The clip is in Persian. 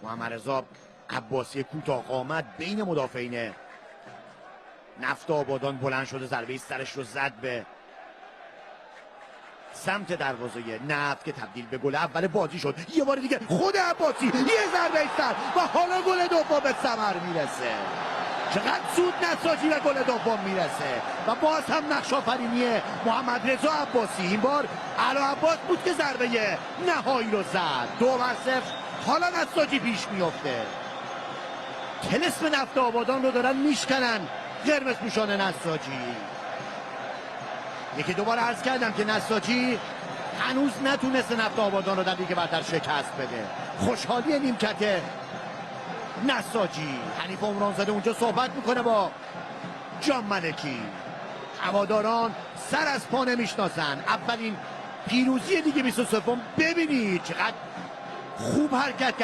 محمد رضا عباسی کوتاه قامت بین مدافعین نفت آبادان بلند شده، ضربه سرش رو زد به سمت دروازه نفت که تبدیل به گل اول بازی شد. یه بار دیگه خود عباسی یه ضربه سر و حالا گل دوم به ثمر میرسه. چقدر زود نساجی و گل دوم میرسه و باز هم نقش آفرینی محمد رضا عباسی. این بار علا عباس بود که ضربه نهایی رو زد. 2-0. حالا نساجی پیش میفته. طلسم نفت آبادان رو دارن میشکنن قرمز پوشان نساجی. یکی دوباره عرض کردم که نساجی هنوز نتونسته نفت آبادان رو در لیگ برتر شکست بده. خوشحالی نیمکت نساجی. حنیف عمرانزاده اونجا صحبت میکنه با جان ملکی. هواداران سر از پا نمیشناسن. اولین پیروزی لیگ 23. ببینید چقدر خوب حرکت کرد.